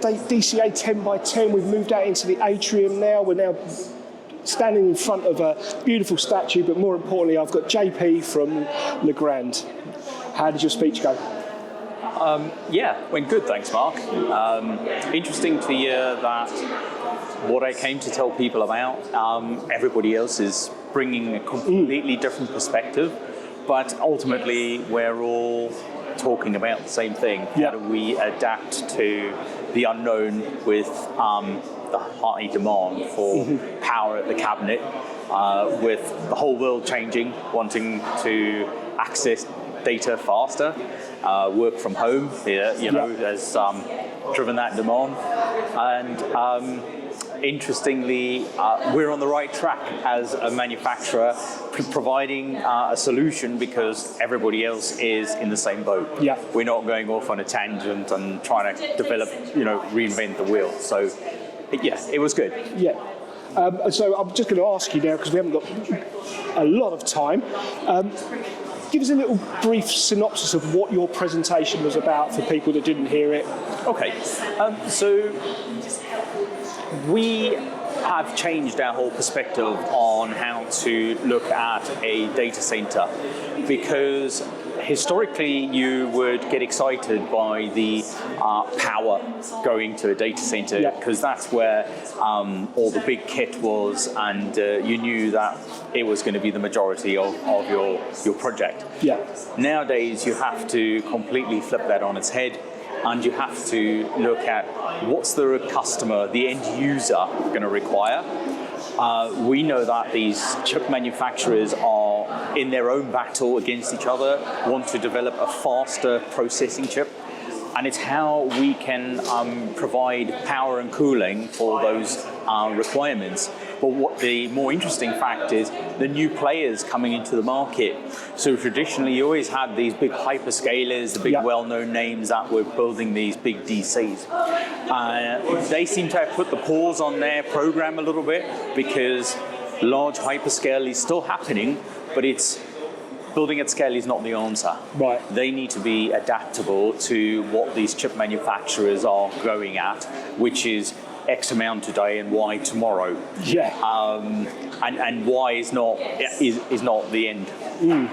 DCA 10 by 10. We've moved out into the atrium now. We're now standing in front of a beautiful statue, but more importantly, I've got JP from Legrand. How did your speech go? Yeah, went good, thanks, Mark. Interesting to hear that what I came to tell people about, everybody else is bringing a completely different perspective, but ultimately we're all talking about the same thing. How do we adapt to the unknown with the high demand for power at the cabinet, with the whole world changing, wanting to access data faster, work from home, has driven that demand. And interestingly, we're on the right track as a manufacturer, providing a solution because everybody else is in the same boat. Yeah. We're not going off on a tangent and trying to develop, reinvent the wheel. So, yeah, it was good. Yeah. So I'm just going to ask you now, because we haven't got a lot of time. Give us a little brief synopsis of what your presentation was about for people that didn't hear it. Okay, so we have changed our whole perspective on how to look at a data center, because historically you would get excited by the power going to a data center, because that's where all the big kit was, and you knew that it was going to be the majority of your project. Yeah. Nowadays you have to completely flip that on its head, and you have to look at what's the customer, the end user, going to require. We know that these chip manufacturers are in their own battle against each other, want to develop a faster processing chip, and it's how we can provide power and cooling for those requirements. But what the more interesting fact is the new players coming into the market. So traditionally you always had these big hyperscalers, the big well-known names that were building these big DCs. They seem to have put the pause on their program a little bit, because large hyperscale is still happening, but it's building at scale is not the answer. Right. They need to be adaptable to what these chip manufacturers are going at, which is X amount today and Y tomorrow. Yeah. And Y is not the end.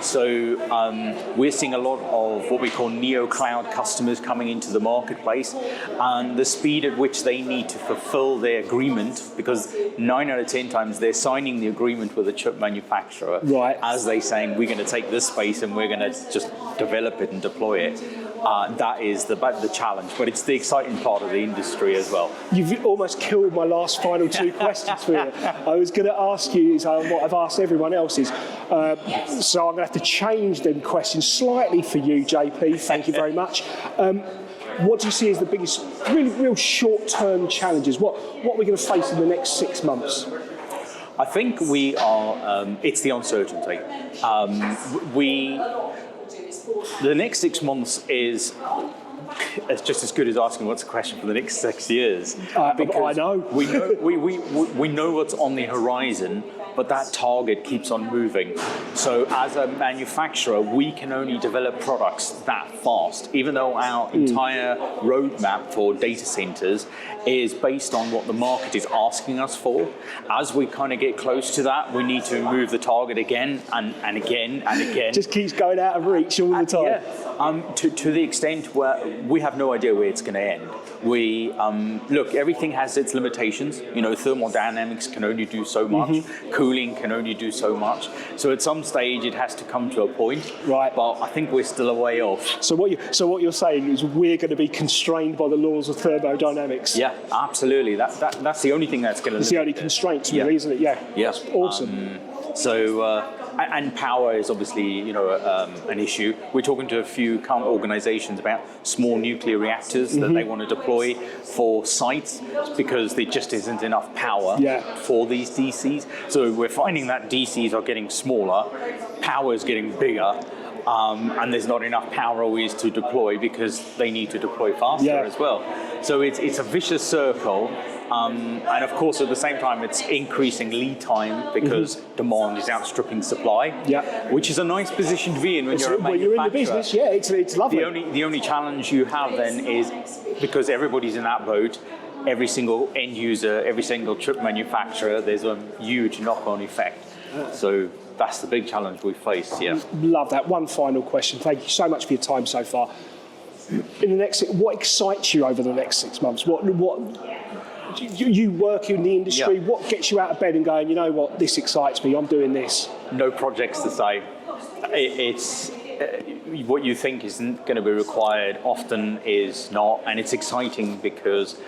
So we're seeing a lot of what we call neo-cloud customers coming into the marketplace, and the speed at which they need to fulfill their agreement, because 9 out of 10 times they're signing the agreement with a chip manufacturer as they saying, we're going to take this space and we're going to just develop it and deploy it. That is the challenge, but it's the exciting part of the industry as well. You've almost killed my last final two questions for you. I was going to ask you what I've asked everyone else is, so I'm going to have to change them questions slightly for you, JP. Thank you very much. What do you see as the biggest, real short-term challenges? What are we going to face in the next 6 months? I think we are, it's the uncertainty. The next 6 months is just as good as asking what's the question for the next 6 years. I know. we know what's on the horizon, but that target keeps on moving. So as a manufacturer, we can only develop products that fast, even though our entire roadmap for data centers is based on what the market is asking us for. As we kind of get close to that, we need to move the target again and again and again. Just keeps going out of reach all the time. Yeah, to the extent where we have no idea where it's going to end. We look, everything has its limitations. Thermodynamics can only do so much. Cooling can only do so much. So at some stage, it has to come to a point. Right. But I think we're still a way off. So what you're saying is we're going to be constrained by the laws of thermodynamics. Yeah, absolutely. That's the only thing that's going to. It's the only constraints, really, isn't it? Yeah. Yes. Awesome. And power is obviously, an issue. We're talking to a few organizations about small nuclear reactors that they want to deploy for sites, because there just isn't enough power for these DCs. So we're finding that DCs are getting smaller, power is getting bigger, and there's not enough power always to deploy, because they need to deploy faster as well. So it's a vicious circle. And of course, at the same time, it's increasing lead time, because demand is outstripping supply. supply, which is a nice position to be in when you're a manufacturer. You're in the business, yeah, it's lovely. The only challenge you have then is, because everybody's in that boat, every single end user, every single chip manufacturer, there's a huge knock-on effect. So that's the big challenge we face, yeah. Love that. One final question. Thank you so much for your time so far. In the next, what excites you over the next 6 months? What you work in the industry, what gets you out of bed and going, you know what, this excites me, I'm doing this? No projects to say. It's what you think isn't going to be required often is not, and it's exciting because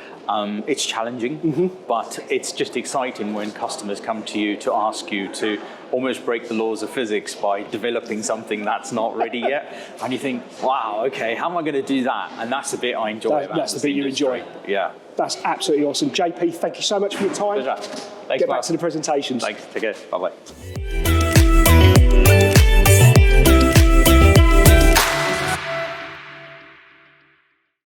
it's challenging, but it's just exciting when customers come to you to ask you to almost break the laws of physics by developing something that's not ready yet. And you think, wow, okay, how am I going to do that? And that's the bit I enjoy. That's the bit you enjoy. Yeah. That's absolutely awesome. JP, thank you so much for your time. Pleasure. Thanks, Get back to the presentations. Thanks. Take care. Bye-bye.